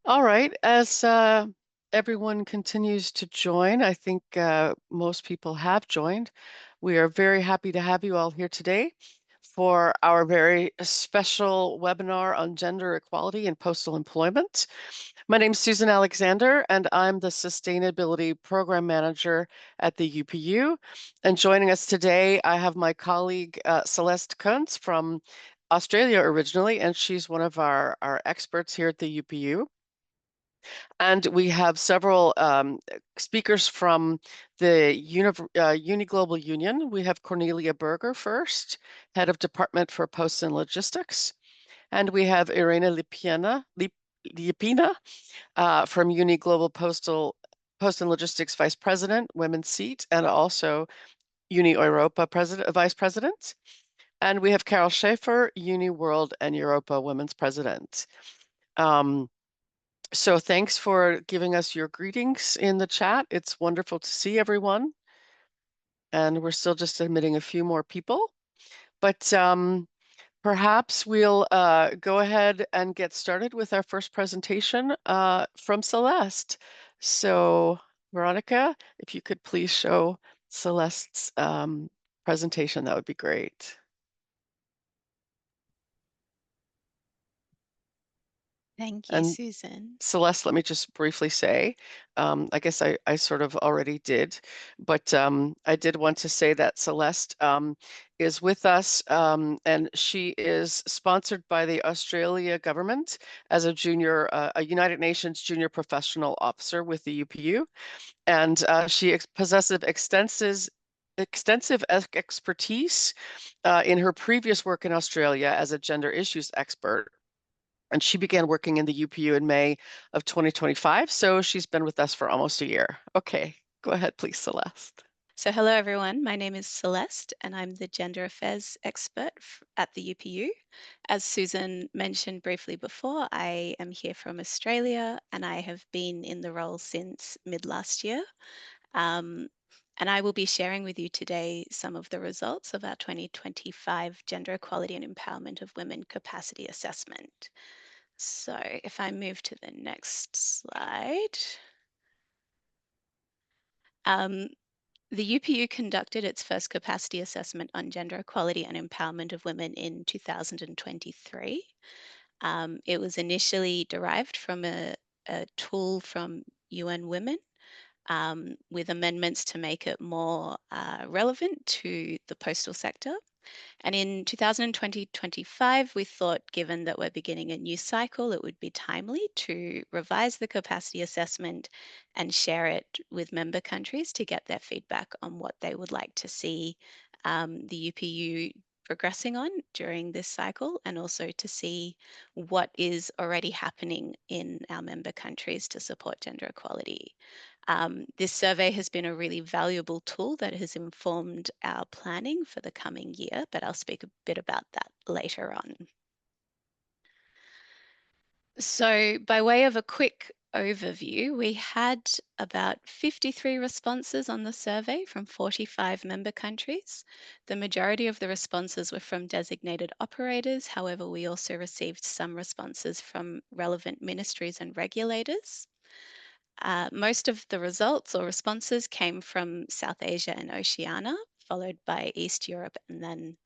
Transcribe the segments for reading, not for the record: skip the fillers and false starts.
All right, as everyone continues to join, I think most people have joined. We are very happy to have you all here today for our very special webinar on gender equality and postal employment. My name is Susan Alexander, and I'm the Sustainability Program Manager at the UPU. And joining us today, I have my colleague Celeste Kuntz from Australia originally, and she's one of our experts here at the UPU. And we have several speakers from the Uni Global Union. We have Cornelia Berger first, Head of Department for Posts and Logistics. And we have Irena Lipina from Uni Global Post and Logistics Vice President, Women's Seat, and also Uni Europa Vice President. And we have Carol Schaefer, Uni World and Europa Women's President. So thanks for giving us your greetings in the chat. It's wonderful to see everyone. And we're still just admitting a few more people. But perhaps we'll go ahead and get started with our first presentation from Celeste. So Veronica, if you could please show Celeste's presentation, that would be great. Thank you, Susan. Celeste, let me just briefly say, I guess I sort of already did, but I did want to say that Celeste is with us, and she is sponsored by the Australia government as a United Nations junior professional officer with the UPU, and she possesses extensive expertise in her previous work in Australia as a gender issues expert. And she began working in the UPU in May of 2025. So she's been with us for almost a year. Okay, go ahead, please, Celeste. So hello, everyone. My name is Celeste, and I'm the Gender Affairs Expert at the UPU. As Susan mentioned briefly before, I am here from Australia, and I have been in the role since mid last year. And I will be sharing with you today some of the results of our 2025 Gender Equality and Empowerment of Women Capacity Assessment. So if I move to the next slide. The UPU conducted its first capacity assessment on gender equality and empowerment of women in 2023. It was initially derived from a tool from UN Women with amendments to make it more relevant to the postal sector. And in 2020-25, we thought, given that we're beginning a new cycle, it would be timely to revise the capacity assessment and share it with member countries to get their feedback on what they would like to see the UPU progressing on during this cycle, and also to see what is already happening in our member countries to support gender equality. This survey has been a really valuable tool that has informed our planning for the coming year, but I'll speak a bit about that later on. So by way of a quick overview, we had about 53 responses on the survey from 45 member countries. The majority of the responses were from designated operators. However, we also received some responses from relevant ministries and regulators. Most of the results or responses came from South Asia and Oceania, followed by East Europe and then,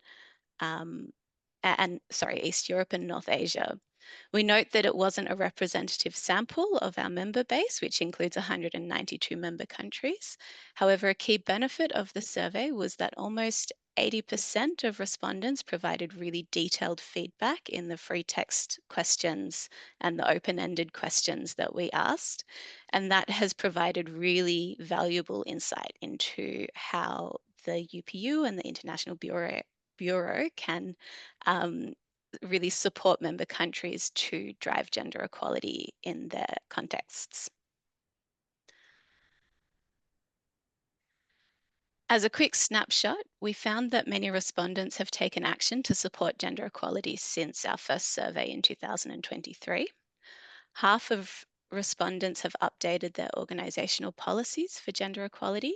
East Europe and North Asia. We note that it wasn't a representative sample of our member base, which includes 192 member countries. However, a key benefit of the survey was that almost 80% of respondents provided really detailed feedback in the free text questions and the open-ended questions that we asked. And that has provided really valuable insight into how the UPU and the International Bureau can really support member countries to drive gender equality in their contexts. As a quick snapshot, we found that many respondents have taken action to support gender equality since our first survey in 2023. Half of respondents have updated their organisational policies for gender equality.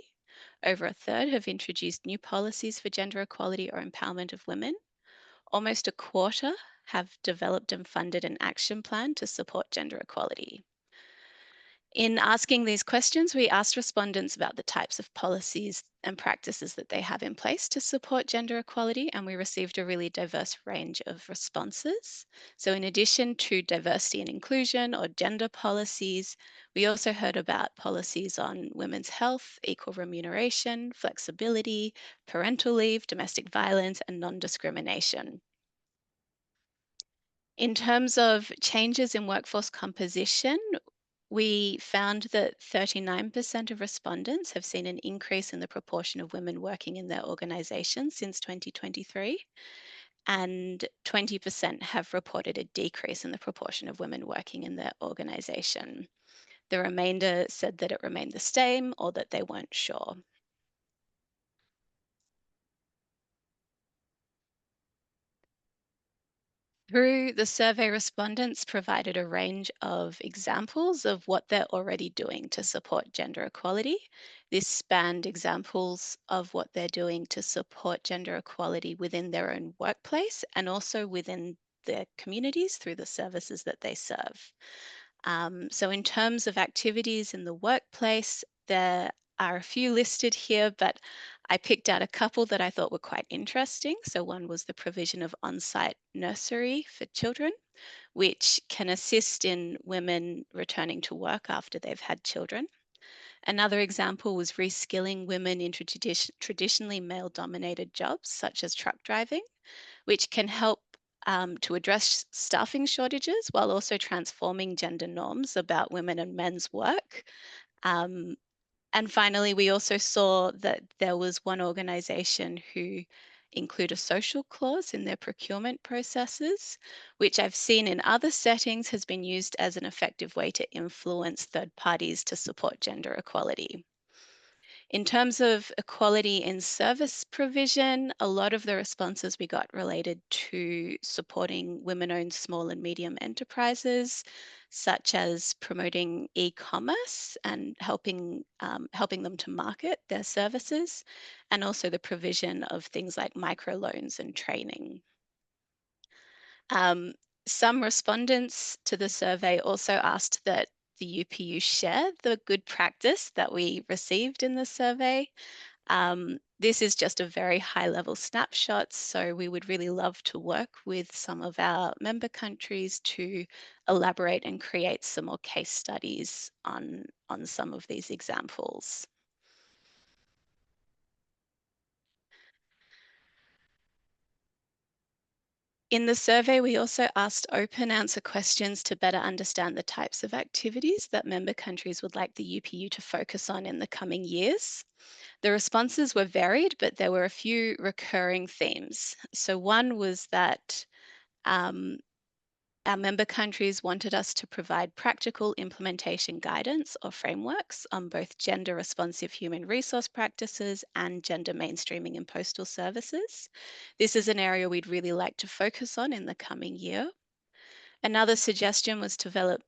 Over a third have introduced new policies for gender equality or empowerment of women. Almost a quarter have developed and funded an action plan to support gender equality. In asking these questions, we asked respondents about the types of policies and practices that they have in place to support gender equality, and we received a really diverse range of responses. So, in addition to diversity and inclusion or gender policies, we also heard about policies on women's health, equal remuneration, flexibility, parental leave, domestic violence, and non discrimination. In terms of changes in workforce composition, we found that 39% of respondents have seen an increase in the proportion of women working in their organizations since 2023, and 20% have reported a decrease in the proportion of women working in their organization. The remainder said that it remained the same or that they weren't sure. Through the survey, respondents provided a range of examples of what they're already doing to support gender equality. This spanned examples of what they're doing to support gender equality within their own workplace and also within their communities through the services that they serve. So, in terms of activities in the workplace, there are a few listed here, but I picked out a couple that I thought were quite interesting. So, one was the provision of on site nursery for children, which can assist in women returning to work after they've had children. Another example was reskilling women into traditionally male dominated jobs, such as truck driving, which can help to address staffing shortages while also transforming gender norms about women and men's work. Um, and finally, we also saw that there was one organization who include a social clause in their procurement processes, which I've seen in other settings has been used as an effective way to influence third parties to support gender equality. In terms of equality in service provision, a lot of the responses we got related to supporting women owned small and medium enterprises, such as promoting e commerce and helping them to market their services, and also the provision of things like microloans and training. Um, some respondents to the survey also asked that the UPU share the good practice that we received in the survey. This is just a very high level snapshot, so we would really love to work with some of our member countries to elaborate and create some more case studies on some of these examples. In the survey, we also asked open answer questions to better understand the types of activities that member countries would like the UPU to focus on in the coming years. The responses were varied, but there were a few recurring themes. So, one was that um, our member countries wanted us to provide practical implementation guidance or frameworks on both gender responsive human resource practices and gender mainstreaming in postal services. This is an area we'd really like to focus on in the coming year. Another suggestion was to develop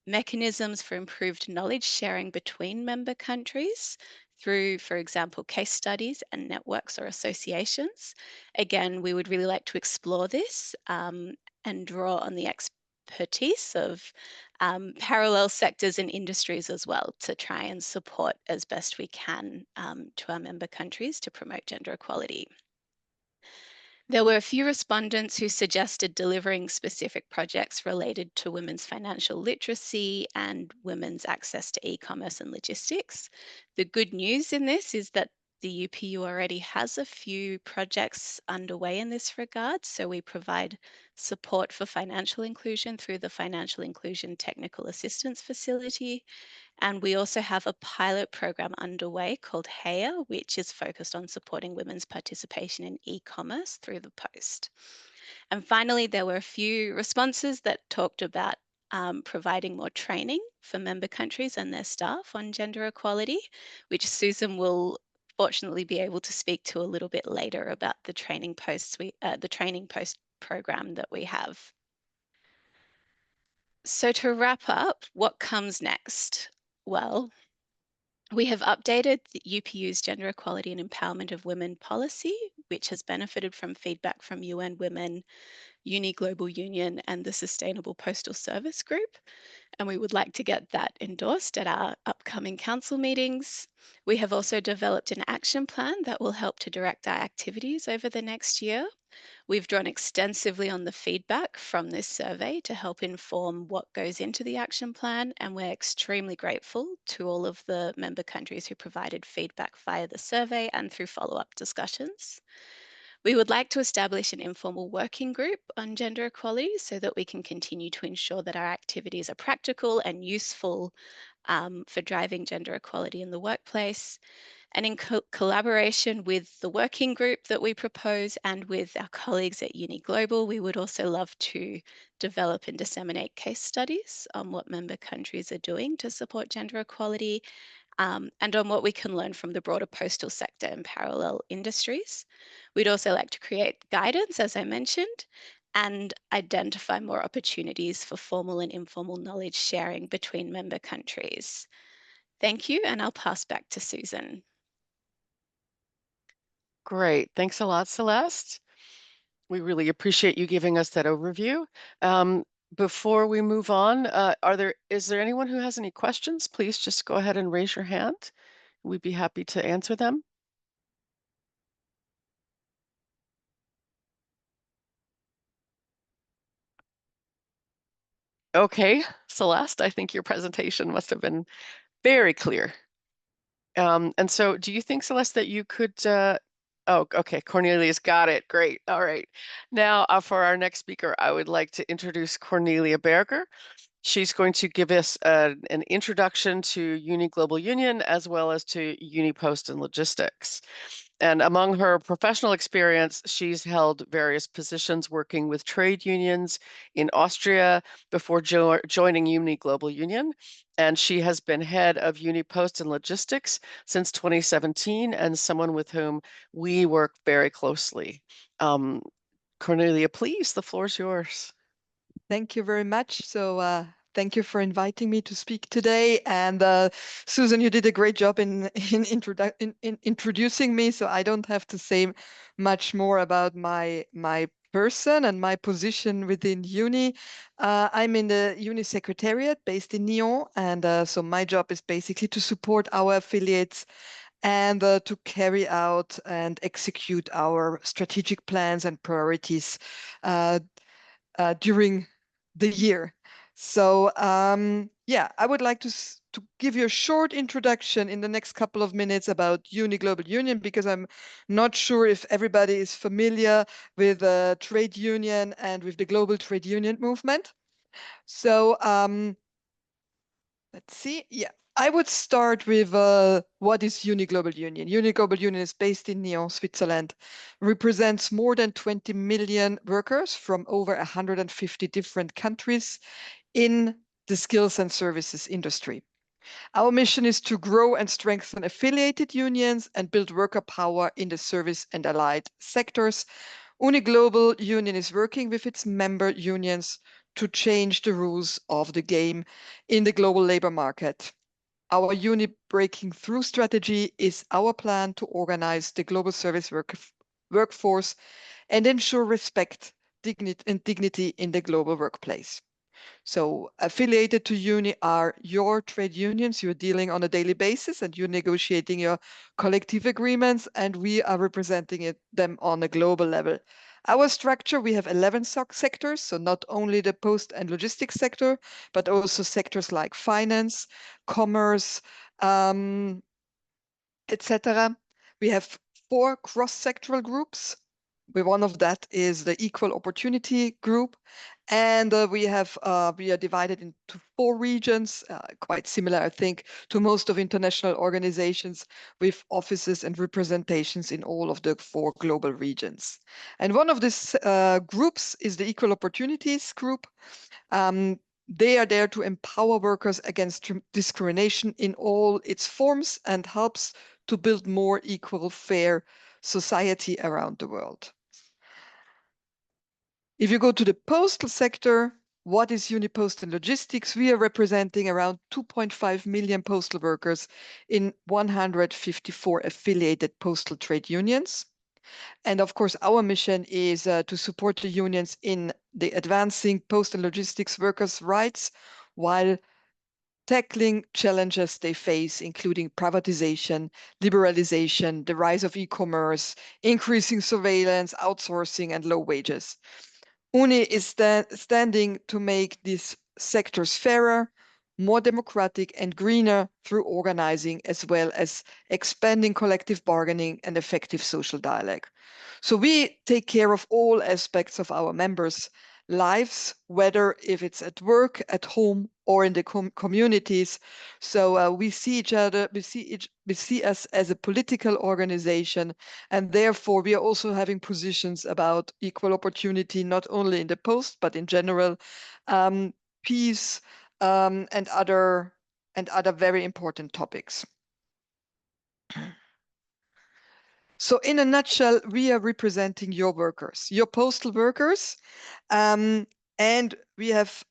mechanisms for improved knowledge sharing between member countries through, for example, case studies and networks or associations. Again, we would really like to explore this and draw on the expertise of parallel sectors and industries as well to try and support as best we can to our member countries to promote gender equality. There were a few respondents who suggested delivering specific projects related to women's financial literacy and women's access to e commerce and logistics. The good news in this is that the UPU already has a few projects underway in this regard. So we provide support for financial inclusion through the Financial Inclusion Technical Assistance Facility, and we also have a pilot program underway called HEA, which is focused on supporting women's participation in e commerce through the post. And finally, there were a few responses that talked about providing more training for member countries and their staff on gender equality, which Susan will fortunately be able to speak to a little bit later about the training post program that we have. So to wrap up, what comes next? Well, we have updated the UPU's Gender Equality and Empowerment of Women policy, which has benefited from feedback from UN Women, Uni Global Union, and the Sustainable Postal Service Group. and we would like to get that endorsed at our upcoming council meetings. We have also developed an action plan that will help to direct our activities over the next year. We've drawn extensively on the feedback from this survey to help inform what goes into the action plan, and we're extremely grateful to all of the member countries who provided feedback via the survey and through follow-up discussions. We would like to establish an informal working group on gender equality so that we can continue to ensure that our activities are practical and useful for driving gender equality in the workplace. And in collaboration with the working group that we propose and with our colleagues at Uni Global, we would also love to develop and disseminate case studies on what member countries are doing to support gender equality, and on what we can learn from the broader postal sector and parallel industries. We'd also like to create guidance, as I mentioned, and identify more opportunities for formal and informal knowledge sharing between member countries. Thank you, and I'll pass back to Susan. Great. Thanks a lot, Celeste. We really appreciate you giving us that overview. Um, Before we move on, is there anyone who has any questions? Please just go ahead and raise your hand. We'd be happy to answer them. Okay, Celeste, I think your presentation must have been very clear. And so do you think, Celeste, that you could, oh, okay, Cornelia's got it. Great. All right. Now, for our next speaker, I would like to introduce Cornelia Berger. She's going to give us an introduction to Uni Global Union as well as to UniPost and Logistics. And among her professional experience, she's held various positions working with trade unions in Austria before joining Uni Global Union. And she has been head of UniPost and Logistics since 2017 and someone with whom we work very closely. Um, Cornelia, please, the floor is yours. Thank you very much. Thank you for inviting me to speak today. And Susan, you did a great job in introducing me, so I don't have to say much more about my person and my position within Uni. I'm in the Uni Secretariat based in Nyon, and so my job is basically to support our affiliates and to carry out and execute our strategic plans and priorities during the year. Yeah, I would like to give you a short introduction in the next couple of minutes about Uni Global Union, because I'm not sure if everybody is familiar with trade union and with the global trade union movement. So let's see. Yeah, I would start with what is Uni Global Union. Uni Global Union is based in Nyon, Switzerland, represents more than 20 million workers from over 150 different countries in the skills and services industry. Our mission is to grow and strengthen affiliated unions and build worker power in the service and allied sectors. Uni Global Union is working with its member unions to change the rules of the game in the global labor market. Our Uni Breaking Through strategy is our plan to organize the global service workforce and ensure respect and dignity in the global workplace. So affiliated to Uni are your trade unions. You're dealing on a daily basis and you're negotiating your collective agreements, and we are representing them on a global level. Our structure, we have 11 sectors, so not only the post and logistics sector, but also sectors like finance, commerce, etc. We have 4 cross-sectoral groups. One of that is the Equal Opportunity Group, and we are divided into 4 regions, quite similar, I think, to most of international organizations, with offices and representations in all of the 4 global regions. And one of these groups is the Equal Opportunities Group. They are there to empower workers against discrimination in all its forms and helps to build more equal, fair society around the world. If you go to the postal sector, what is UniPost and Logistics? We are representing around 2.5 million postal workers in 154 affiliated postal trade unions. And of course, our mission is to support the unions in the advancing post and logistics workers' rights while tackling challenges they face, including privatization, liberalization, the rise of e-commerce, increasing surveillance, outsourcing, and low wages. UNI is standing to make these sectors fairer, more democratic, and greener through organizing, as well as expanding collective bargaining and effective social dialogue. So we take care of all aspects of our members' lives, whether if it's at work, at home, or in the communities. So we see each other, we see us as a political organization, and therefore we are also having positions about equal opportunity, not only in the post, but in general, peace, and other very important topics. So in a nutshell, we are representing your workers, your postal workers, and we have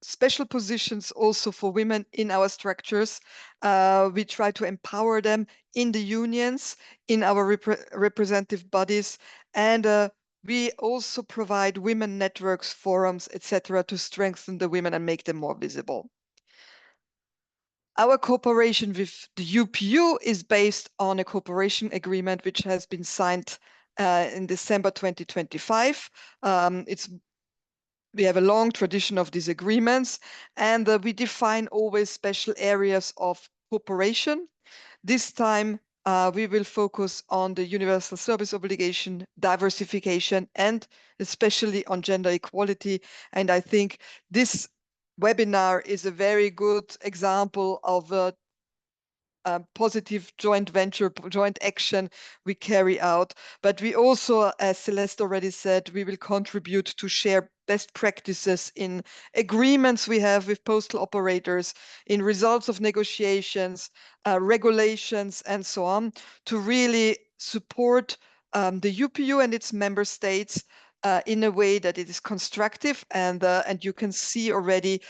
special positions also for women in our structures. We try to empower them in the unions, in our representative bodies, and we also provide women networks, forums, etc., to strengthen the women and make them more visible. Our cooperation with the UPU is based on a cooperation agreement which has been signed in December 2025. We have a long tradition of these agreements, and we define always special areas of cooperation. This time, we will focus on the universal service obligation, diversification, and especially on gender equality. And I think this webinar is a very good example of a positive joint venture, joint action we carry out. But we also, as Celeste already said, we will contribute to share best practices in agreements we have with postal operators, in results of negotiations, regulations, and so on, to really support the UPU and its member states in a way that it is constructive, and you can see already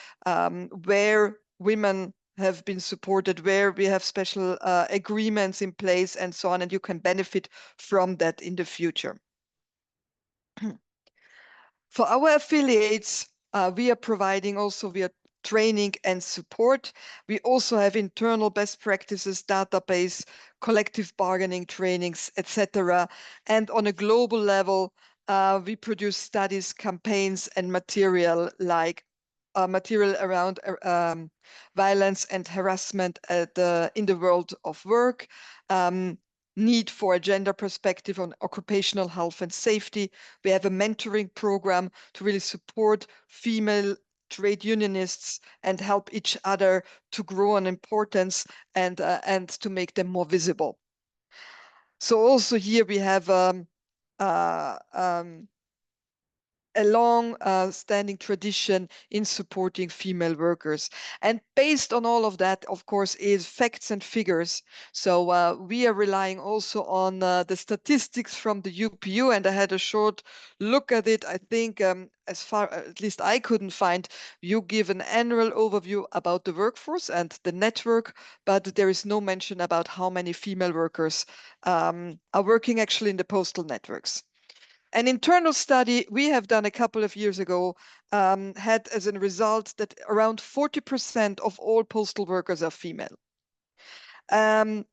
where women have been supported, where we have special agreements in place and so on, and you can benefit from that in the future. For our affiliates, we are providing also via training and support. We also have internal best practices, database, collective bargaining trainings, etc. And on a global level, we produce studies, campaigns, and material like material around violence and harassment in the world of work, need for a gender perspective on occupational health and safety. We have a mentoring program to really support female trade unionists and help each other to grow in importance and to make them more visible. So also here we have a long standing tradition in supporting female workers. And based on all of that, of course, is facts and figures. So we are relying also on the statistics from the UPU, and I had a short look at it. I think as far, at least I couldn't find, you give an annual overview about the workforce and the network, but there is no mention about how many female workers are working actually in the postal networks. An internal study we have done a couple of years ago had as a result that around 40% of all postal workers are female. And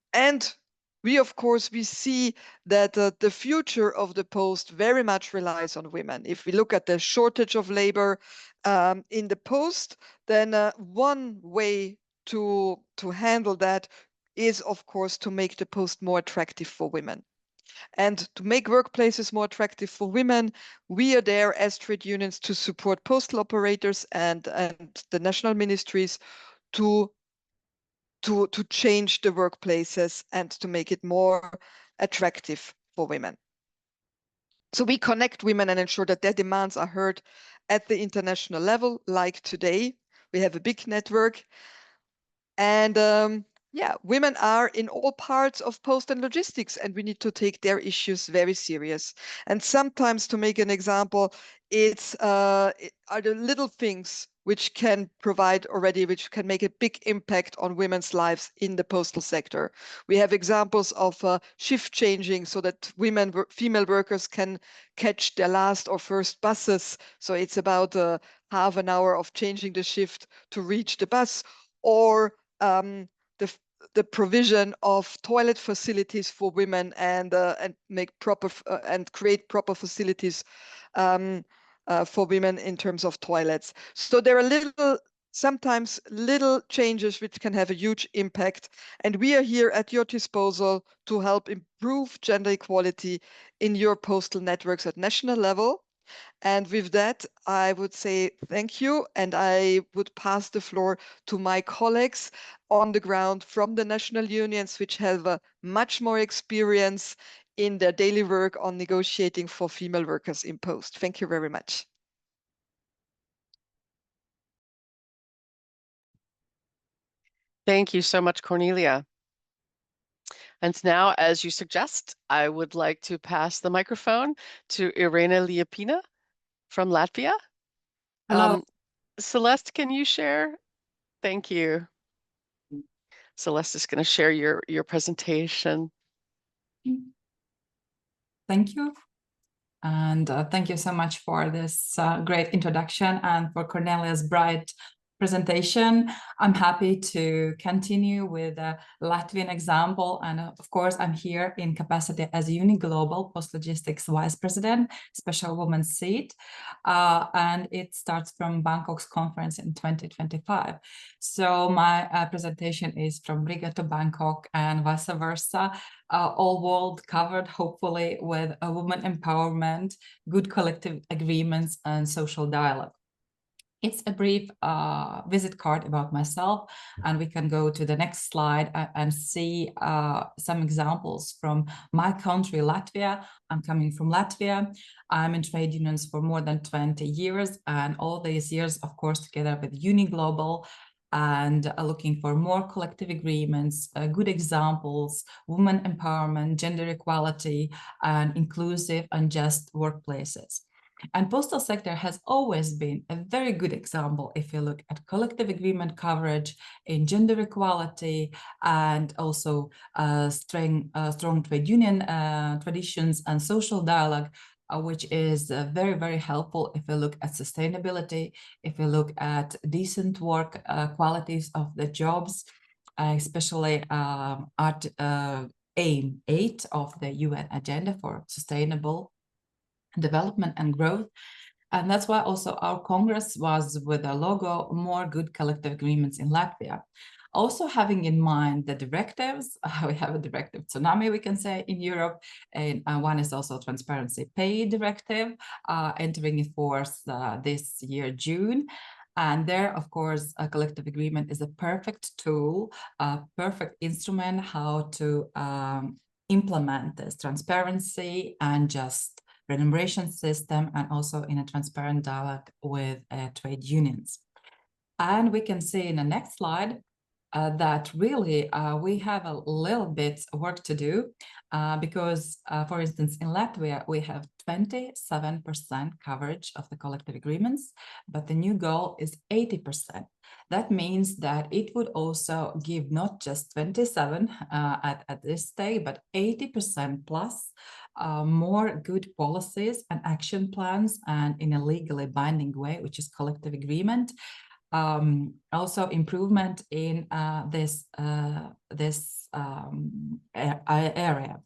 we, of course, we see that the future of the post very much relies on women. If we look at the shortage of labor in the post, then one way to handle that is, of course, to make the post more attractive for women. And to make workplaces more attractive for women, we are there as trade unions to support postal operators and the national ministries to change the workplaces and to make it more attractive for women. So we connect women and ensure that their demands are heard at the international level, like today. We have a big network. And Yeah, women are in all parts of post and logistics, and we need to take their issues very serious. And sometimes, to make an example, it are the little things which can provide already, which can make a big impact on women's lives in the postal sector. We have examples of shift changing so that female workers can catch their last or first buses. So it's about half an hour of changing the shift to reach the bus, or the the provision of toilet facilities for women, and make proper and create proper facilities for women in terms of toilets. So there are sometimes little changes which can have a huge impact, and we are here at your disposal to help improve gender equality in your postal networks at national level. And with that, I would say thank you, and I would pass the floor to my colleagues on the ground from the national unions, which have much more experience in their daily work on negotiating for female workers in post. Thank you very much. Thank you so much, Cornelia. And now, as you suggest, I would like to pass the microphone to Irena Liapina from Latvia. Hello. Celeste, can you share? Thank you. Celeste is going to share your presentation. Thank you. And thank you so much for this great introduction and for Cornelia's bright presentation. I'm happy to continue with a Latvian example. And of course, I'm here in capacity as Uniglobal Post Logistics Vice President, Special Women's Seat. And it starts from Bangkok's conference in 2025. So my presentation is from Riga to Bangkok and vice versa. All world covered, hopefully, with a women empowerment, good collective agreements, and social dialogue. It's a brief visit card about myself, and we can go to the next slide and see some examples from my country, Latvia. I'm coming from Latvia. I'm in trade unions for more than 20 years, and all these years, of course, together with Uniglobal, and looking for more collective agreements, good examples, women empowerment, gender equality, and inclusive and just workplaces. And postal sector has always been a very good example if you look at collective agreement coverage in gender equality, and also strong trade union traditions and social dialogue, which is very, very helpful if you look at sustainability, if you look at decent work qualities of the jobs, especially at aim 8 of the UN agenda for sustainable development and growth. And that's why also our Congress was with a logo, more good collective agreements in Latvia. Also having in mind the directives, we have a directive tsunami, we can say, in Europe, and one is also transparency pay directive, entering in force this year, June. And there, of course, a collective agreement is a perfect tool, a perfect instrument how to implement this transparency and just remuneration system, and also in a transparent dialogue with trade unions. And we can see in the next slide that really we have a little bit work to do because, for instance, in Latvia, we have 27% coverage of the collective agreements, but the new goal is 80%. That means that it would also give not just 27 at this stage, but 80% plus more good policies and action plans, and in a legally binding way, which is collective agreement. Also improvement in this area.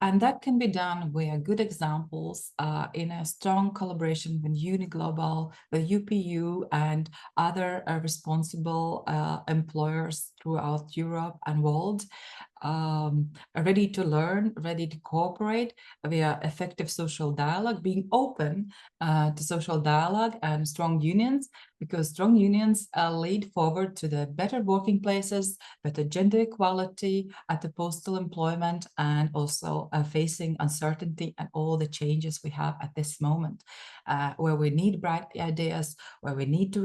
And that can be done with good examples in a strong collaboration with Uniglobal, the UPU, and other responsible employers throughout Europe and world. Ready to learn, ready to cooperate via effective social dialogue, being open to social dialogue and strong unions, because strong unions lead forward to the better working places, better gender equality at the postal employment, and also facing uncertainty and all the changes we have at this moment, where we need bright ideas, where we need to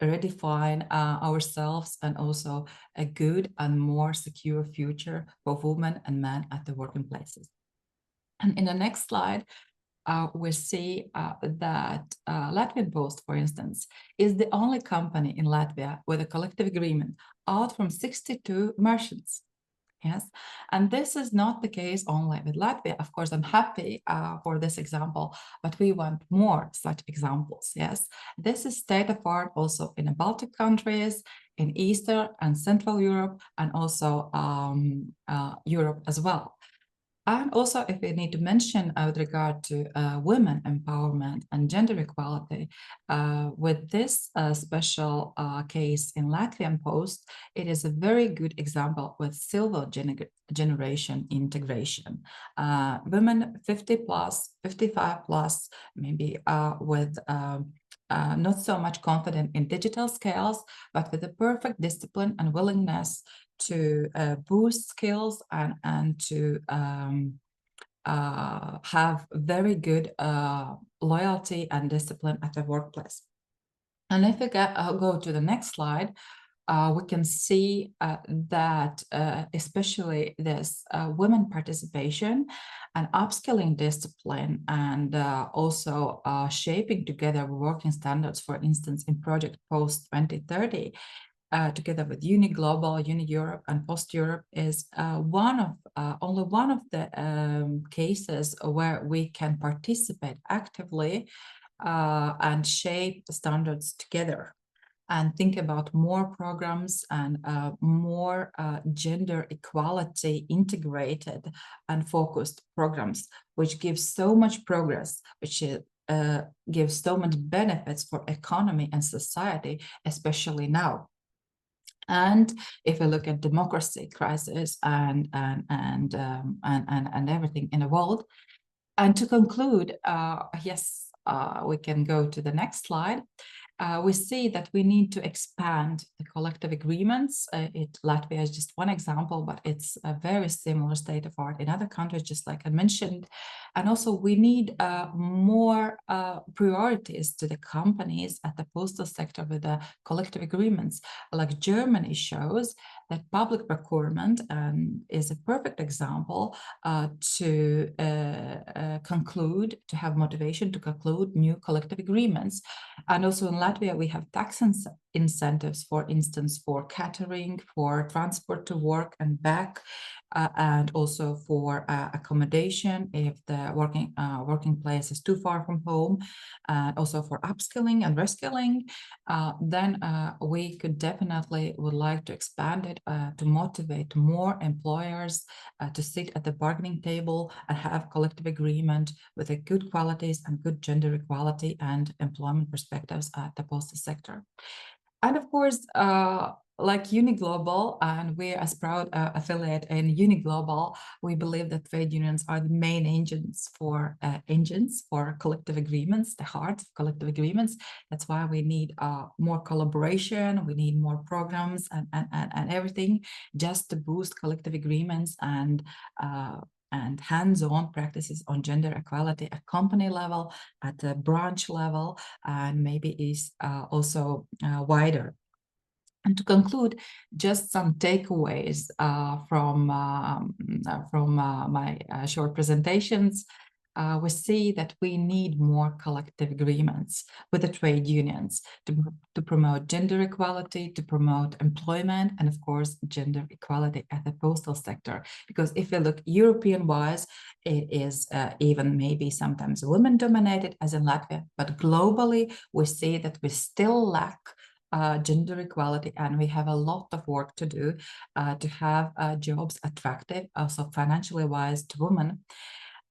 redefine ourselves and also a good and more secure future for women and men at the working places. And in the next slide, we see that Latvian Post, for instance, is the only company in Latvia with a collective agreement out from 62 merchants. Yes, and this is not the case only with Latvia. Of course, I'm happy for this example, but we want more such examples. Yes, this is state of art also in the Baltic countries, in Eastern and Central Europe, and also Europe as well. And also, if we need to mention with regard to women empowerment and gender equality, with this special case in Latvian Post, it is a very good example with silver generation integration. Women 50 plus, 55 plus, maybe with not so much confident in digital skills, but with the perfect discipline and willingness to boost skills and to have very good loyalty and discipline at the workplace. And if we go to the next slide, we can see that especially this women participation and upskilling discipline and also shaping together working standards, for instance, in Project Post 2030, together with Uni Global, Uni Europe, and Post Europe, is only one of the cases where we can participate actively and shape the standards together and think about more programs and more gender equality integrated and focused programs, which gives so much progress, which gives so much benefits for economy and society, especially now. And if we look at democracy crisis and everything in the world, and to conclude, yes, we can go to the next slide. We see that we need to expand the collective agreements. Latvia is just one example, but it's a very similar state of art in other countries, just like I mentioned. And also we need more priorities to the companies at the postal sector with the collective agreements. Like Germany shows that public procurement is a perfect example to have motivation to conclude new collective agreements. And also in Latvia, we have tax incentives, for instance, for catering, for transport to work and back, and also for accommodation if the working place is too far from home, also for upskilling and reskilling. Then we could definitely would like to expand it to motivate more employers to sit at the bargaining table and have collective agreement with a good qualities and good gender equality and employment perspectives at the postal sector. And of course, like Uni Global, and we're as proud affiliate in Uni Global, we believe that trade unions are the main engines for collective agreements, the heart of collective agreements. That's why we need more collaboration, we need more programs and everything just to boost collective agreements and hands-on practices on gender equality at company level, at the branch level, and maybe is also wider. And to conclude, just some takeaways from my short presentations. We see that we need more collective agreements with the trade unions to promote gender equality, to promote employment, and of course, gender equality at the postal sector. Because if we look European-wise, it is even maybe sometimes women-dominated, as in Latvia, but globally, we see that we still lack gender equality, and we have a lot of work to do to have jobs attractive, also financially wise, to women.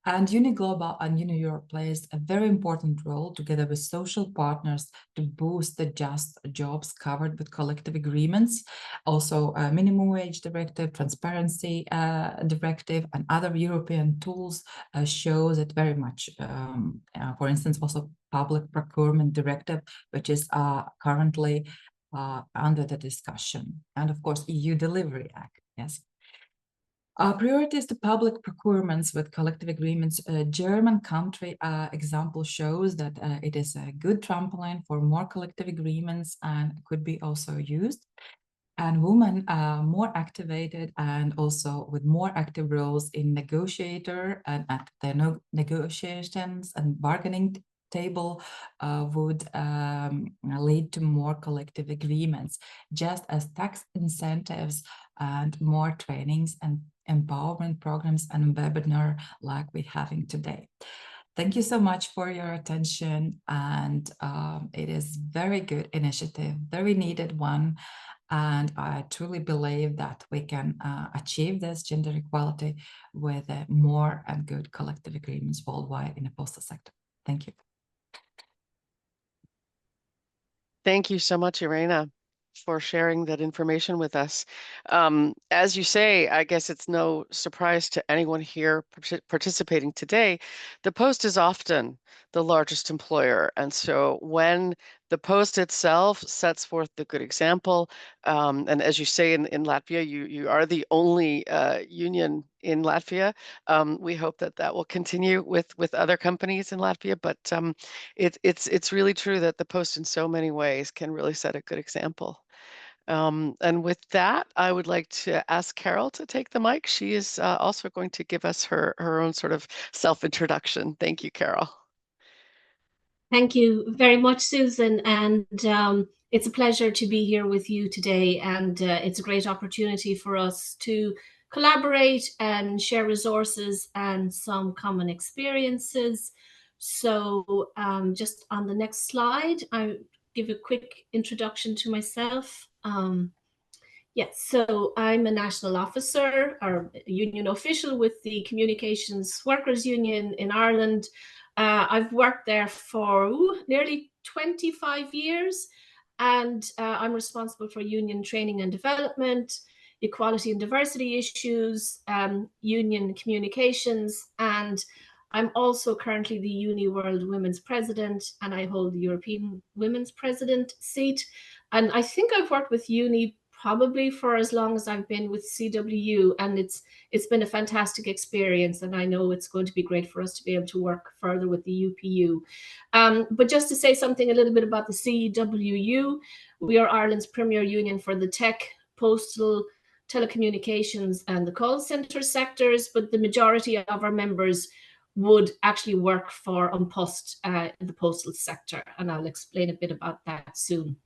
And Uni Global and Uni Europe plays a very important role together with social partners to boost the just jobs covered with collective agreements. Also, minimum wage directive, transparency directive, and other European tools shows it very much. For instance, also public procurement directive, which is currently under the discussion. And of course, EU Delivery Act, yes. Priorities to public procurements with collective agreements. German country example shows that it is a good trampoline for more collective agreements and could be also used. And women are more activated and also with more active roles in negotiator and at the negotiations and bargaining table would lead to more collective agreements, just as tax incentives and more trainings and empowerment programs and webinar like we're having today. Thank you so much for your attention, and it is very good initiative, very needed one. And I truly believe that we can achieve this gender equality with more and good collective agreements worldwide in the postal sector. Thank you. Thank you so much, Irena, for sharing that information with us. As you say, I guess it's no surprise to anyone here participating today, the Post is often the largest employer. And so when the Post itself sets forth the good example, and as you say in Latvia, you are the only union in Latvia. We hope that that will continue with other companies in Latvia, but it's really true that the Post in so many ways can really set a good example. And with that, I would like to ask Carol to take the mic. She is also going to give us her own sort of self-introduction. Thank you, Carol. Thank you very much, Susan. And it's a pleasure to be here with you today. And it's a great opportunity for us to collaborate and share resources and some common experiences. So just on the next slide, I give a quick introduction to myself. Yes, so I'm a national officer or union official with the Communications Workers Union in Ireland. I've worked there for nearly 25 years, and I'm responsible for union training and development, equality and diversity issues, union communications, and I'm also currently the Uni World Women's President, and I hold the European Women's President seat. And I think I've worked with Uni probably for as long as I've been with CWU, and it's been a fantastic experience, and I know it's going to be great for us to be able to work further with the UPU. But just to say something a little bit about the CWU, we are Ireland's premier union for the tech, postal, telecommunications, and the call center sectors, but the majority of our members would actually work for Post, the postal sector, and I'll explain a bit about that soon.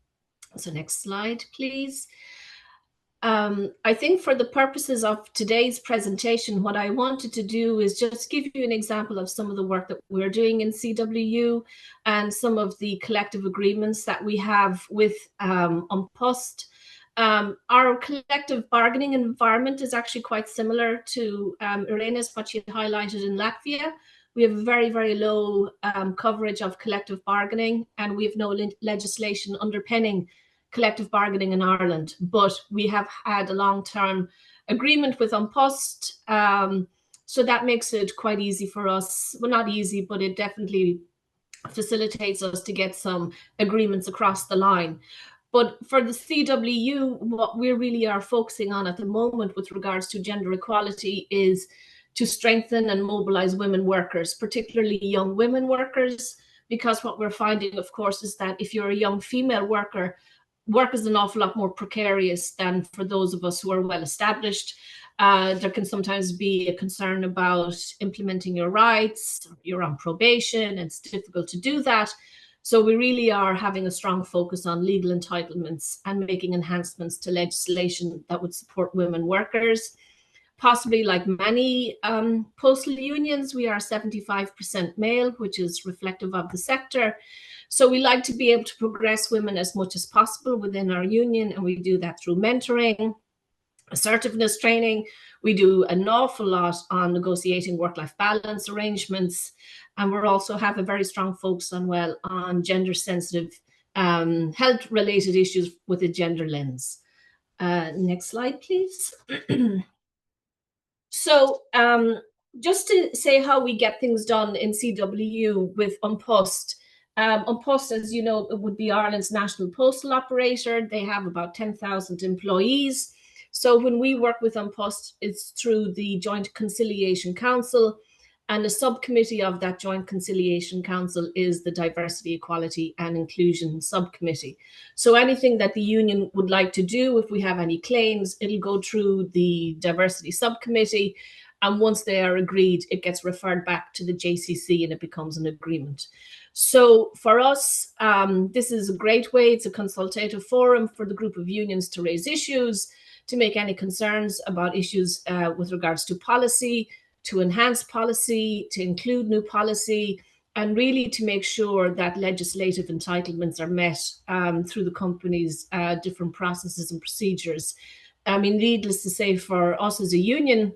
So next slide, please. I think for the purposes of today's presentation, what I wanted to do is just give you an example of some of the work that we're doing in CWU and some of the collective agreements that we have with Post. Our collective bargaining environment is actually quite similar to Irena's, what she highlighted in Latvia. We have very, very low coverage of collective bargaining, and we have no legislation underpinning collective bargaining in Ireland, but we have had a long-term agreement with Post, so that makes it quite easy for us. Well, not easy, but it definitely facilitates us to get some agreements across the line. But for the CWU, what we really are focusing on at the moment with regards to gender equality is to strengthen and mobilize women workers, particularly young women workers, because what we're finding, of course, is that if you're a young female worker, work is an awful lot more precarious than for those of us who are well established. There can sometimes be a concern about implementing your rights. You're on probation, and it's difficult to do that. So we really are having a strong focus on legal entitlements and making enhancements to legislation that would support women workers. Possibly like many postal unions, we are 75% male, which is reflective of the sector. So we like to be able to progress women as much as possible within our union, and we do that through mentoring, assertiveness training. We do an awful lot on negotiating work-life balance arrangements, and we also have a very strong focus on gender-sensitive health-related issues with a gender lens. Next slide, please. So just to say how we get things done in CWU with Post. Post, as you know, would be Ireland's national postal operator. They have about 10,000 employees. So when we work with An Post, it's through the Joint Conciliation Council, and a subcommittee of that Joint Conciliation Council is the Diversity, Equality and Inclusion Subcommittee. So anything that the union would like to do, if we have any claims, it'll go through the Diversity Subcommittee. And once they are agreed, it gets referred back to the JCC and it becomes an agreement. So for us, this is a great way. It's a consultative forum for the group of unions to raise issues, to make any concerns about issues with regards to policy, to enhance policy, to include new policy, and really to make sure that legislative entitlements are met through the company's different processes and procedures. I mean, needless to say, for us as a union,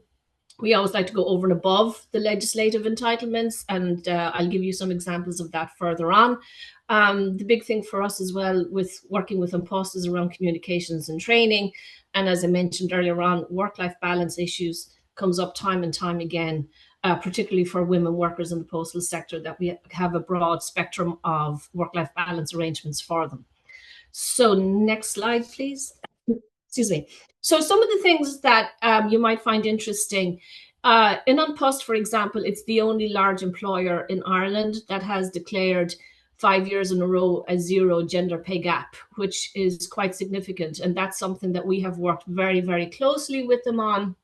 we always like to go over and above the legislative entitlements, and I'll give you some examples of that further on. The big thing for us as well with working with An Post is around communications and training. And as I mentioned earlier on, work-life balance issues comes up time and time again, particularly for women workers in the postal sector, that we have a broad spectrum of work-life balance arrangements for them. So next slide, please. Excuse me. So some of the things that you might find interesting, in An Post, for example, it's the only large employer in Ireland that has declared 5 years in a row a zero gender pay gap, which is quite significant. And that's something that we have worked very, very closely with them on.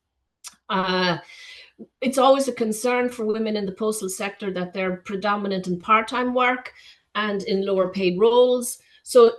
It's always a concern for women in the postal sector that they're predominant in part-time work and in lower paid roles. So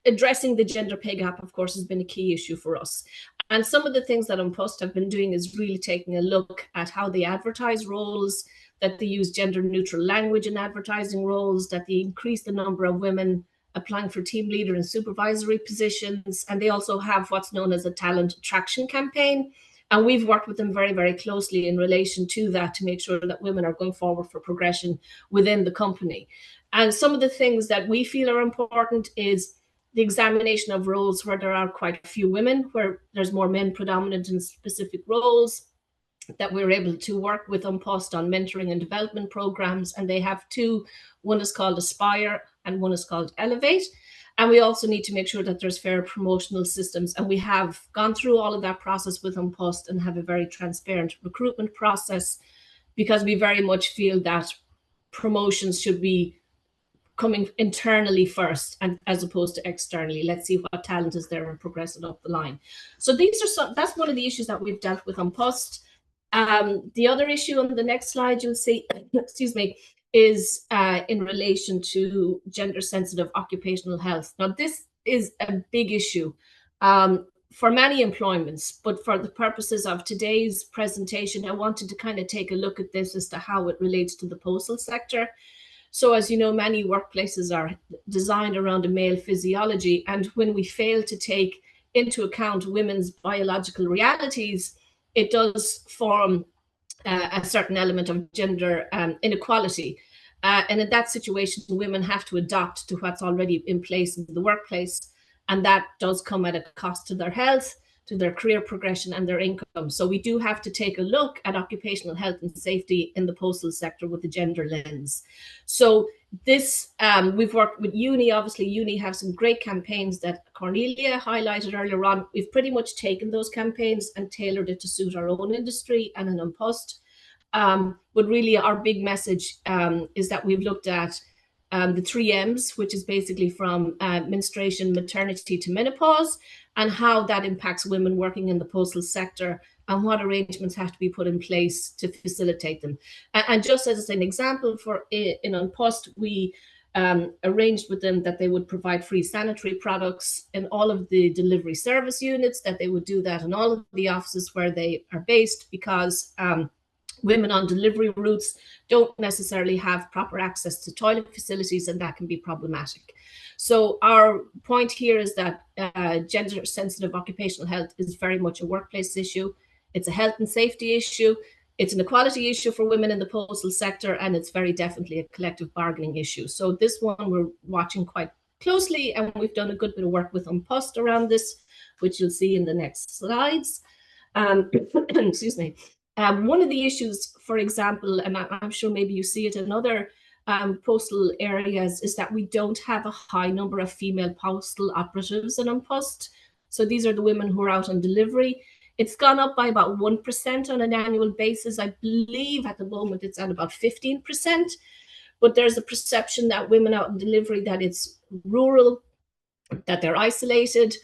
addressing the gender pay gap, of course, has been a key issue for us. And some of the things that An Post have been doing is really taking a look at how they advertise roles, that they use gender neutral language in advertising roles, that they increase the number of women applying for team leader and supervisory positions. And they also have what's known as a talent attraction campaign. And we've worked with them very, very closely in relation to that to make sure that women are going forward for progression within the company. And some of the things that we feel are important is the examination of roles where there are quite a few women, where there's more men predominant in specific roles, that we're able to work with An Post on mentoring and development programs. And they have two, one is called Aspire and one is called Elevate. And we also need to make sure that there's fair promotional systems. And we have gone through all of that process with An Post and have a very transparent recruitment process, because we very much feel that promotions should be coming internally first and as opposed to externally. Let's see what talent is there and progress it up the line. So these are some, that's one of the issues that we've dealt with An Post. The other issue on the next slide you'll see, excuse me, is in relation to gender sensitive occupational health. Now this is a big issue for many employments, but for the purposes of today's presentation, I wanted to kind of take a look at this as to how it relates to the postal sector. So as you know, many workplaces are designed around a male physiology, and when we fail to take into account women's biological realities, it does form a certain element of gender inequality. And in that situation, women have to adapt to what's already in place in the workplace, and that does come at a cost to their health, to their career progression and their income. So we do have to take a look at occupational health and safety in the postal sector with the gender lens. So this, we've worked with Uni. Obviously, Uni have some great campaigns that Cornelia highlighted earlier on. We've pretty much taken those campaigns and tailored it to suit our own industry and an An Post. But really our big message is that we've looked at the 3 M's, which is basically from menstruation, maternity to menopause, and how that impacts women working in the postal sector and what arrangements have to be put in place to facilitate them. And just as an example, for in An Post, we arranged with them that they would provide free sanitary products in all of the delivery service units, that they would do that in all of the offices where they are based, because women on delivery routes don't necessarily have proper access to toilet facilities, and that can be problematic. So our point here is that gender sensitive occupational health is very much a workplace issue. It's a health and safety issue. It's an equality issue for women in the postal sector, and it's very definitely a collective bargaining issue. So this one we're watching quite closely, and we've done a good bit of work with An Post around this, which you'll see in the next slides. Excuse me. One of the issues, for example, and I'm sure maybe you see it in other postal areas, is that we don't have a high number of female postal operatives in An Post. So these are the women who are out on delivery. It's gone up by about 1% on an annual basis. I believe at the moment it's at about 15%. But there's a perception that women out on delivery, that it's rural, that they're isolated,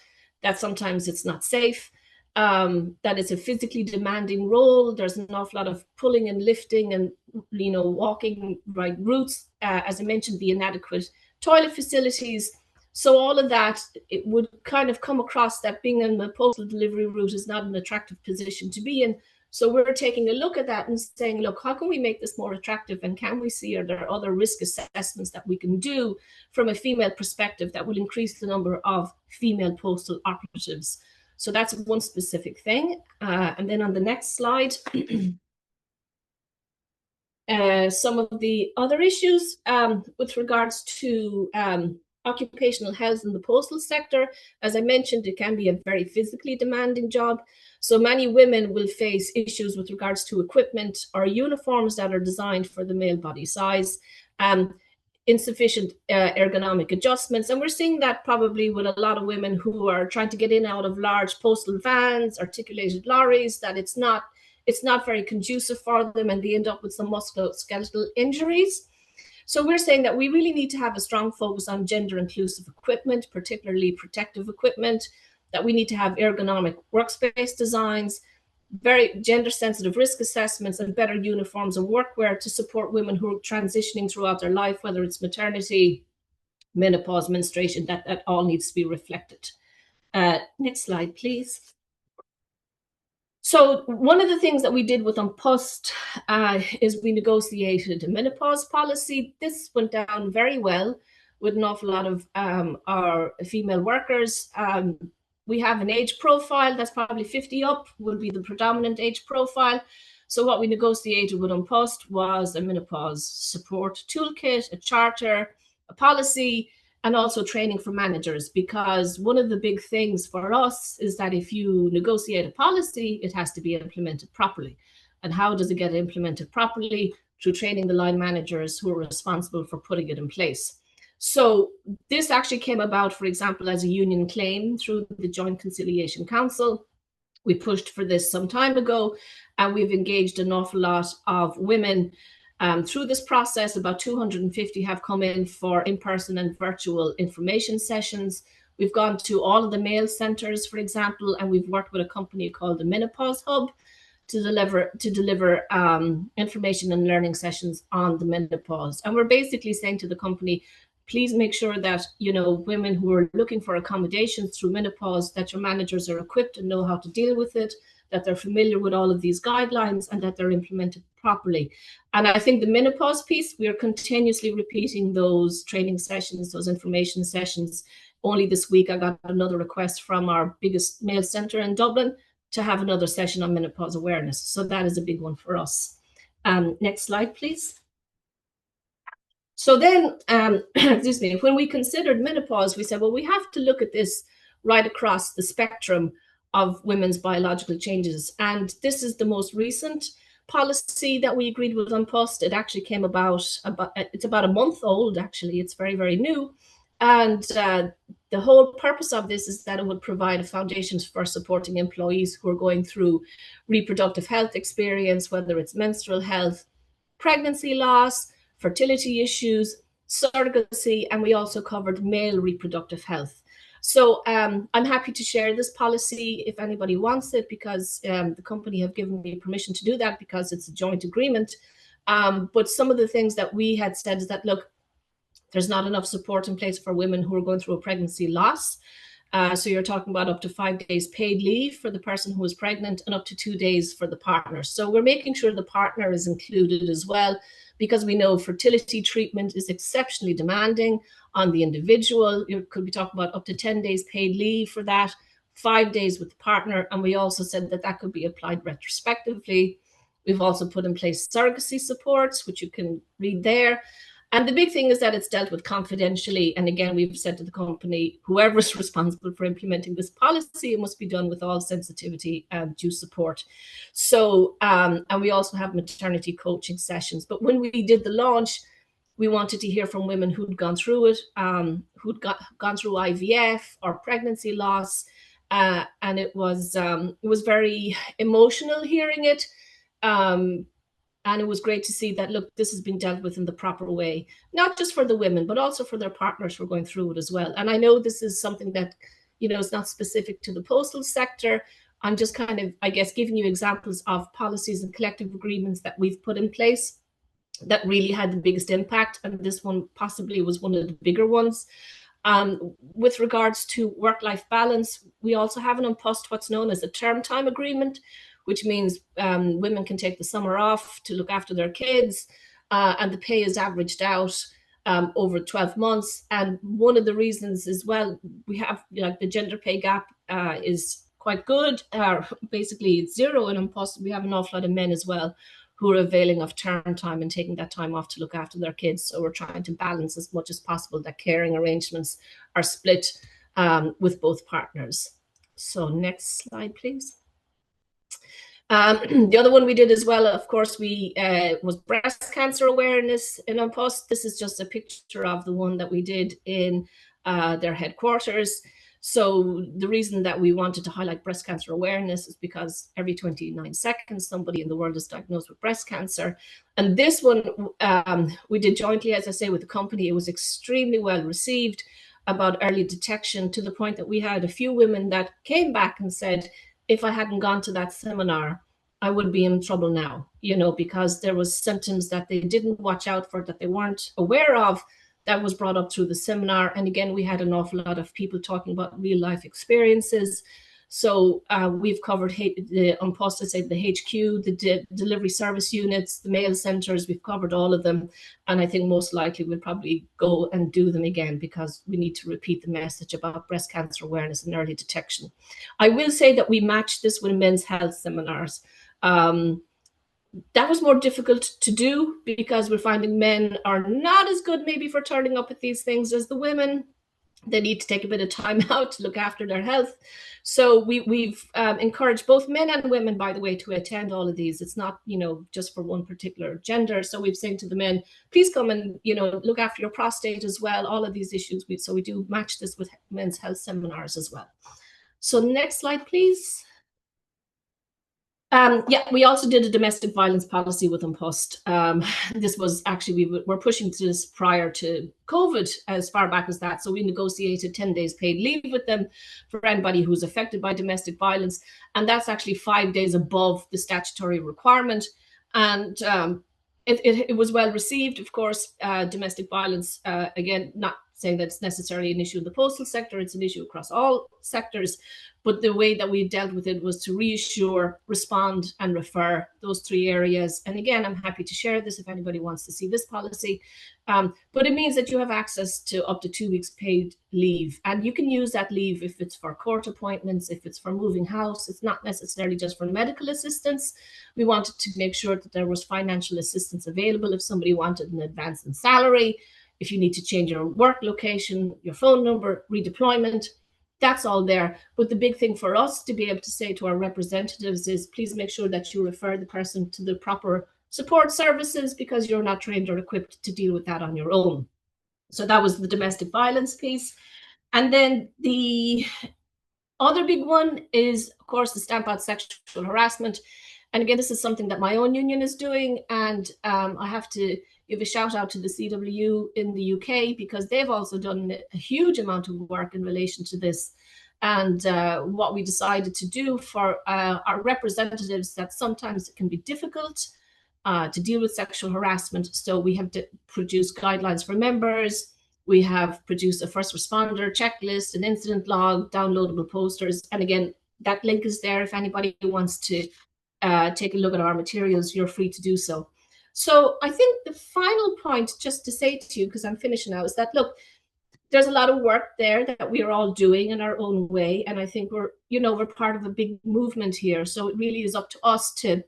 that sometimes it's not safe, that it's a physically demanding role. There's an awful lot of pulling and lifting and, walking right routes, as I mentioned, the inadequate toilet facilities. So all of that, it would kind of come across that being in the postal delivery route is not an attractive position to be in. So we're taking a look at that and saying, look, how can we make this more attractive? And can we see, are there other risk assessments that we can do from a female perspective that will increase the number of female postal operatives? So that's one specific thing. And then on the next slide, some of the other issues with regards to occupational health in the postal sector. As I mentioned, it can be a very physically demanding job. So many women will face issues with regards to equipment or uniforms that are designed for the male body size, insufficient ergonomic adjustments. And we're seeing that probably with a lot of women who are trying to get in and out of large postal vans, articulated lorries, that it's not very conducive for them, and they end up with some musculoskeletal injuries. So we're saying that we really need to have a strong focus on gender inclusive equipment, particularly protective equipment, that we need to have ergonomic workspace designs, very gender sensitive risk assessments, and better uniforms and workwear to support women who are transitioning throughout their life, whether it's maternity, menopause, menstruation, that all needs to be reflected. Next slide, please. So one of the things that we did with An Post is we negotiated a menopause policy. This went down very well with an awful lot of our female workers. We have an age profile that's probably 50 up, will be the predominant age profile. So what we negotiated with An Post was a menopause support toolkit, a charter, a policy, and also training for managers, because one of the big things for us is that if you negotiate a policy, it has to be implemented properly. And how does it get implemented properly? Through training the line managers who are responsible for putting it in place. So this actually came about, for example, as a union claim through the Joint Conciliation Council. We pushed for this some time ago, and we've engaged an awful lot of women through this process. About 250 have come in for in-person and virtual information sessions. We've gone to all of the male centres, for example, and we've worked with a company called the Menopause Hub to deliver information and learning sessions on the menopause. And we're basically saying to the company, please make sure that, women who are looking for accommodations through menopause, that your managers are equipped and know how to deal with it, that they're familiar with all of these guidelines, and that they're implemented properly. And I think the menopause piece, we are continuously repeating those training sessions, those information sessions. Only this week, I got another request from our biggest male centre in Dublin to have another session on menopause awareness. So that is a big one for us. Next slide, please. So then, excuse me, when we considered menopause, we said, well, we have to look at this right across the spectrum of women's biological changes. And this is the most recent policy that we agreed with An Post. It actually came about it's about a month old, actually. It's very, very new. And the whole purpose of this is that it would provide a foundation for supporting employees who are going through reproductive health experience, whether it's menstrual health, pregnancy loss, fertility issues, surrogacy, and we also covered male reproductive health. So I'm happy to share this policy if anybody wants it, because the company have given me permission to do that because it's a joint agreement. But some of the things that we had said is that, look, there's not enough support in place for women who are going through a pregnancy loss. So you're talking about up to 5 days paid leave for the person who is pregnant and up to 2 days for the partner. So we're making sure the partner is included as well, because we know fertility treatment is exceptionally demanding on the individual. You could be talking about up to 10 days paid leave for that, 5 days with the partner. And we also said that that could be applied retrospectively. We've also put in place surrogacy supports, which you can read there. And the big thing is that it's dealt with confidentially. And again, we've said to the company, whoever is responsible for implementing this policy, it must be done with all sensitivity and due support. So, and we also have maternity coaching sessions. But when we did the launch, we wanted to hear from women who'd gone through it, who'd gone through IVF or pregnancy loss, and it was very emotional hearing it. And it was great to see that, look, this has been dealt with in the proper way, not just for the women, but also for their partners who are going through it as well. And I know this is something that, you know, is not specific to the postal sector. I'm just kind of, I guess, giving you examples of policies and collective agreements that we've put in place that really had the biggest impact. And this one possibly was one of the bigger ones. With regards to work-life balance, we also have an Post what's known as a term time agreement, which means women can take the summer off to look after their kids, and the pay is averaged out over 12 months. And one of the reasons as well, we have, like, the gender pay gap is quite good, basically it's zero in Post. We have an awful lot of men as well who are availing of term time and taking that time off to look after their kids. So we're trying to balance as much as possible that caring arrangements are split with both partners. So next slide, please. The other one we did as well, of course, was breast cancer awareness in Post. This is just a picture of the one that we did in their headquarters. So the reason that we wanted to highlight breast cancer awareness is because every 29 seconds, somebody in the world is diagnosed with breast cancer. And this one we did jointly, as I say, with the company. It was extremely well received about early detection, to the point that we had a few women that came back and said, if I hadn't gone to that seminar, I would be in trouble now, you know, because there was symptoms that they didn't watch out for, that they weren't aware of, that was brought up through the seminar. And again, we had an awful lot of people talking about real life experiences. So we've covered on Postal Sector, the HQ, the delivery service units, the mail centers. We've covered all of them. And I think most likely we'll probably go and do them again, because we need to repeat the message about breast cancer awareness and early detection. I will say that we matched this with men's health seminars. That was more difficult to do, because we're finding men are not as good maybe for turning up at these things as the women. They need to take a bit of time out to look after their health. So we've encouraged both men and women, by the way, to attend all of these. It's not, you know, just for one particular gender. So we've said to the men, please come and, you know, look after your prostate as well, all of these issues. So we do match this with men's health seminars as well. So next slide, please. Yeah, we also did a domestic violence policy with Post. This was actually, we were pushing to this prior to COVID, as far back as that. So we negotiated 10 days paid leave with them for anybody who's affected by domestic violence. And that's actually 5 days above the statutory requirement. And it was well received. Of course, domestic violence, again, not saying that it's necessarily an issue in the postal sector, it's an issue across all sectors. But the way that we dealt with it was to reassure, respond, and refer, those three areas. And again, I'm happy to share this if anybody wants to see this policy. But it means that you have access to up to 2 weeks paid leave. And you can use that leave if it's for court appointments, if it's for moving house. It's not necessarily just for medical assistance. We wanted to make sure that there was financial assistance available if somebody wanted an advance in salary, if you need to change your work location, your phone number, redeployment. That's all there. But the big thing for us to be able to say to our representatives is, please make sure that you refer the person to the proper support services, because you're not trained or equipped to deal with that on your own. So that was the domestic violence piece. And then the other big one is, of course, the Stamp Out sexual harassment. And again, this is something that my own union is doing. And I have to give a shout out to the CWU in the UK, because they've also done a huge amount of work in relation to this. And what we decided to do for our representatives, that sometimes it can be difficult to deal with sexual harassment. So we have to produce guidelines for members. We have produced a first responder checklist, an incident log, downloadable posters. And again, that link is there. If anybody wants to take a look at our materials, you're free to do so. So I think the final point, just to say to you, because I'm finishing now, is that, look, there's a lot of work there that we are all doing in our own way. And I think we're part of a big movement here. So it really is up to us to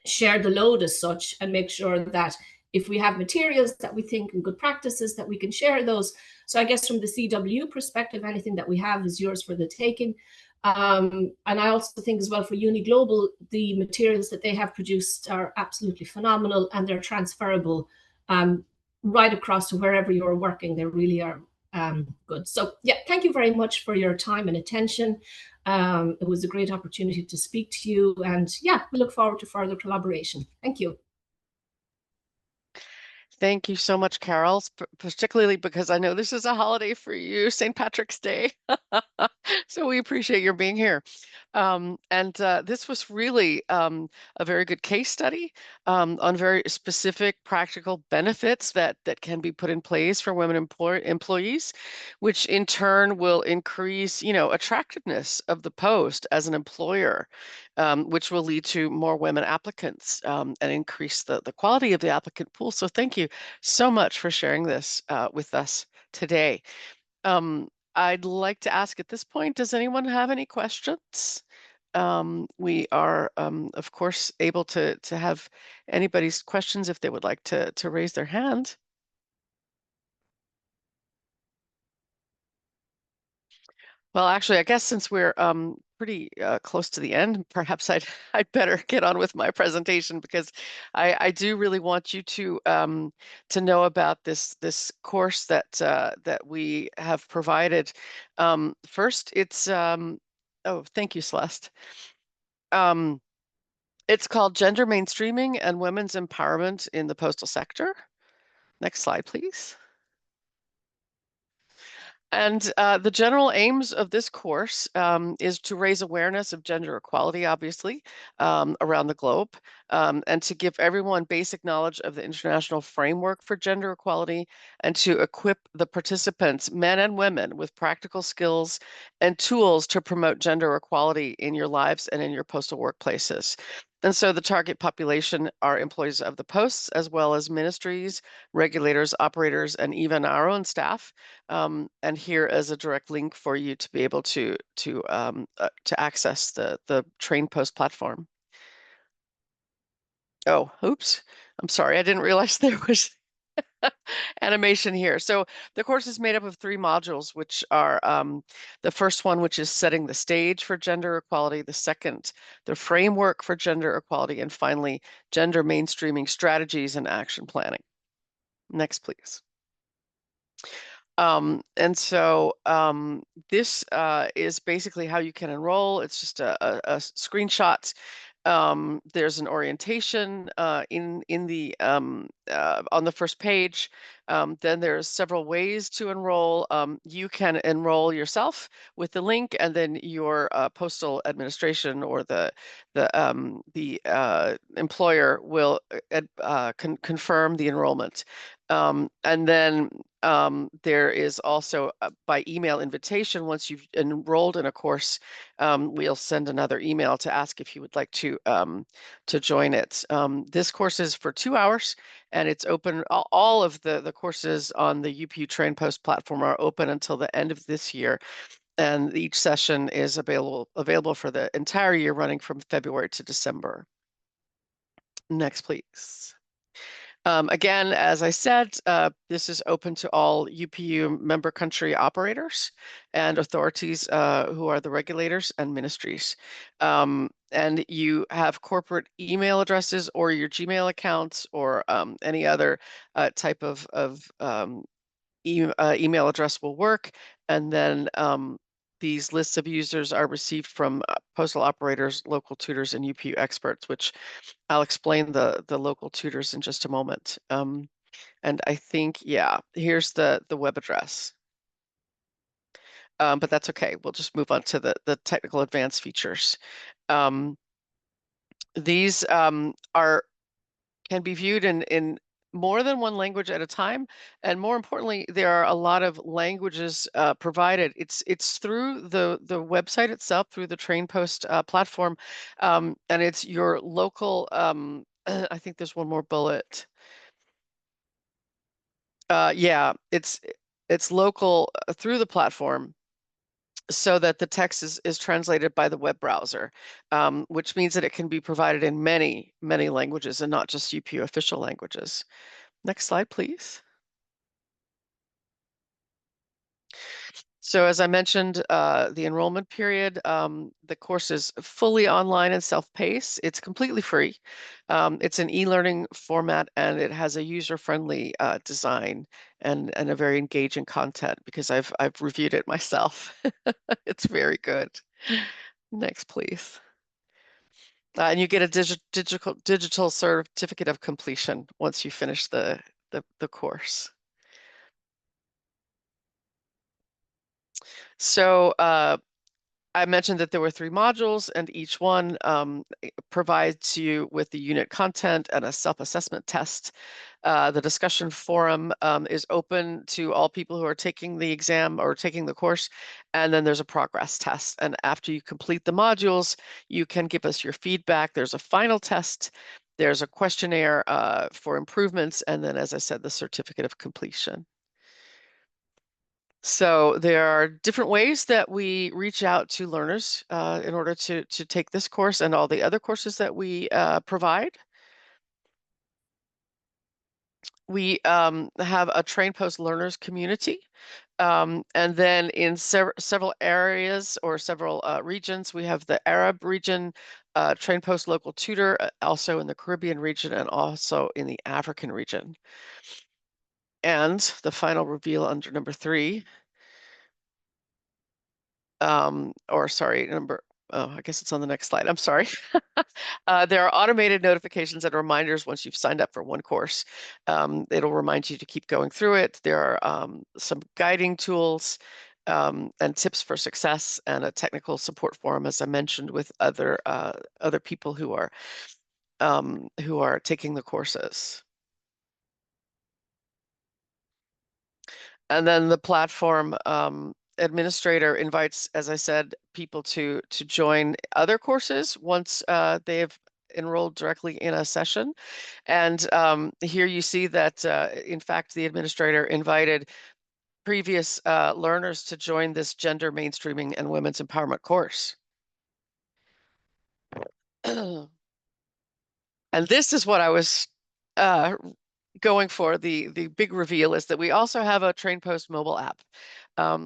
share the load as such, and make sure that if we have materials that we think and good practices, that we can share those. So I guess from the CW perspective, anything that we have is yours for the taking. And I also think as well for Uni Global, the materials that they have produced are absolutely phenomenal, and they're transferable right across to wherever you're working. They really are good. So yeah, thank you very much for your time and attention. It was a great opportunity to speak to you, and yeah, we look forward to further collaboration. Thank you. Thank you so much, Carol, particularly because I know this is a holiday for you, St. Patrick's Day. So we appreciate your being here. And this was really a very good case study on very specific practical benefits that can be put in place for women employees, which in turn will increase, attractiveness of the post as an employer, which will lead to more women applicants and increase the quality of the applicant pool. So thank you so much for sharing this with us today. I'd like to ask at this point, does anyone have any questions? We are, of course, able to have anybody's questions if they would like to raise their hand. Well, actually, I guess since we're pretty close to the end, perhaps I'd better get on with my presentation because I do really want you to know about this course that we have provided. First, it's oh, thank you, Celeste. It's called Gender Mainstreaming and Women's Empowerment in the Postal Sector. Next slide, please. And the general aims of this course is to raise awareness of gender equality, obviously, around the globe, and to give everyone basic knowledge of the international framework for gender equality, and to equip the participants, men and women, with practical skills and tools to promote gender equality in your lives and in your postal workplaces. And so the target population are employees of the posts, as well as ministries, regulators, operators, and even our own staff. And here is a direct link for you to be able to access the Trainpost platform. Oh, oops. I'm sorry. I didn't realize there was animation here. So the course is made up of 3 modules, which are the first one, which is setting the stage for gender equality, the second, the framework for gender equality, and finally, gender mainstreaming strategies and action planning. Next, please. And so this is basically how you can enroll. It's just a screenshot. There's an orientation in the on the first page. Then there's several ways to enroll. You can enroll yourself with the link, and then your postal administration or the employer will confirm the enrollment. And then there is also by email invitation. Once you've enrolled in a course, we'll send another email to ask if you would like to join it. This course is for 2 hours, and it's open. All of the courses on the UPU Trainpost platform are open until the end of this year, and each session is available for the entire year, running from February to December. Next, please. Again, as I said, this is open to all UPU member country operators and authorities who are the regulators and ministries. And you have corporate email addresses or your Gmail accounts or any other type of email address will work. And then these lists of users are received from postal operators, local tutors, and UPU experts, which I'll explain the local tutors in just a moment. And I think, yeah, here's the web address. But that's okay. We'll just move on to the technical advanced features. These can be viewed in more than one language at a time, and more importantly, there are a lot of languages provided. It's through the website itself, through the Trainpost platform, and it's your local. I think there's one more bullet. Yeah, it's local through the platform, so that the text is translated by the web browser, which means that it can be provided in many languages and not just UPU official languages. Next slide, please. So as I mentioned, the enrollment period, the course is fully online and self-paced. It's completely free. It's an e-learning format, and it has a user-friendly design and a very engaging content because I've reviewed it myself. It's very good. Next, please. And you get a digital certificate of completion once you finish the course. So I mentioned that there were 3 modules, and each one provides you with the unit content and a self-assessment test. The discussion forum is open to all people who are taking the exam or taking the course, and then there's a progress test. And after you complete the modules, you can give us your feedback. There's a final test, there's a questionnaire for improvements, and then, as I said, the certificate of completion. So there are different ways that we reach out to learners in order to take this course and all the other courses that we provide. We have a Trainpost learners community. And then in several areas or several regions, we have the Arab region, Trainpost local tutor, also in the Caribbean region and also in the African region. And the final reveal under number 3. Or sorry, I guess it's on the next slide. I'm sorry. There are automated notifications and reminders once you've signed up for one course. It'll remind you to keep going through it. There are some guiding tools and tips for success, and a technical support forum, as I mentioned, with other people who are taking the courses. And then the platform administrator invites, as I said, people to join other courses once they have enrolled directly in a session. And here you see that, in fact, the administrator invited previous learners to join this gender mainstreaming and women's empowerment course. And this is what I was going for. The big reveal is that we also have a Trainpost mobile app,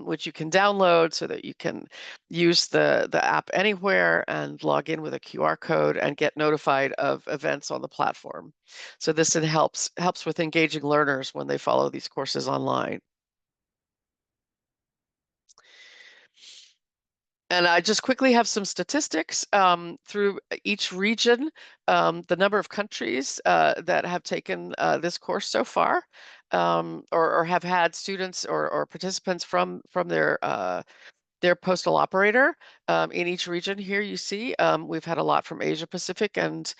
which you can download so that you can use the app anywhere and log in with a QR code and get notified of events on the platform. So this helps with engaging learners when they follow these courses online. And I just quickly have some statistics through each region, the number of countries that have taken this course so far, or have had students or participants from their postal operator in each region. Here you see we've had a lot from Asia Pacific, and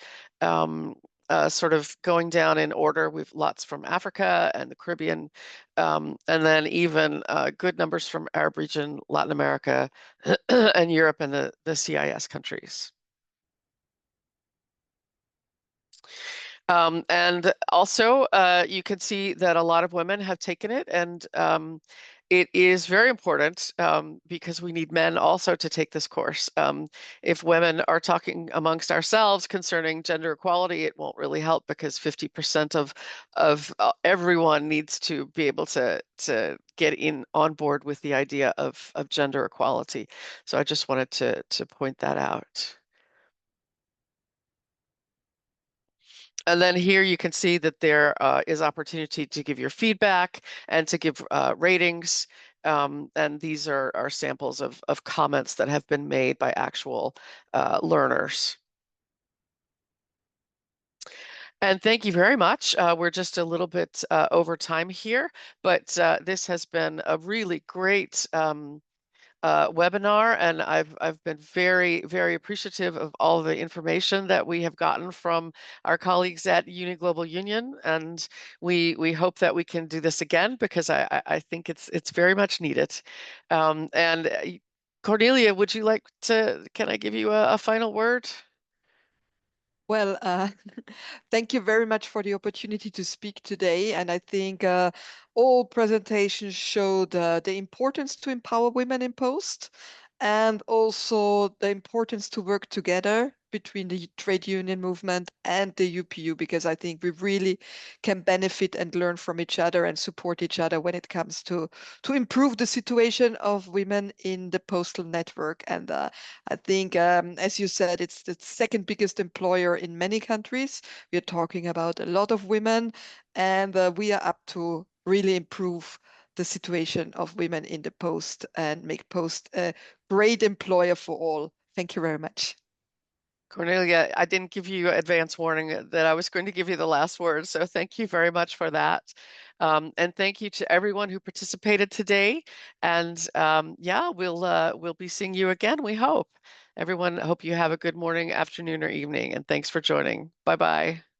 sort of going down in order, we've lots from Africa and the Caribbean, and then even good numbers from Arab region, Latin America, and Europe, and the CIS countries. And also, you can see that a lot of women have taken it, and it is very important because we need men also to take this course. If women are talking amongst ourselves concerning gender equality, it won't really help, because 50% of everyone needs to be able to get on board with the idea of gender equality. So I just wanted to point that out. And then here you can see that there is opportunity to give your feedback and to give ratings. And these are samples of comments that have been made by actual learners. And thank you very much. We're just a little bit over time here, but this has been a really great webinar, and I've been very, very appreciative of all the information that we have gotten from our colleagues at Uni Global Union, and we hope that we can do this again, because I think it's very much needed. And Cornelia, would you like to? Can I give you a final word? Well, thank you very much for the opportunity to speak today. And I think all presentations showed the importance to empower women in post, and also the importance to work together between the trade union movement and the UPU, because I think we really can benefit and learn from each other and support each other when it comes to improve the situation of women in the postal network. And I think, as you said, it's the second biggest employer in many countries. We are talking about a lot of women, and we are up to really improve the situation of women in the post and make post a great employer for all. Thank you very much. Cornelia, I didn't give you advance warning that I was going to give you the last word, so thank you very much for that. And thank you to everyone who participated today. And yeah, we'll be seeing you again, we hope. Everyone, hope you have a good morning, afternoon, or evening, and thanks for joining. Bye-bye.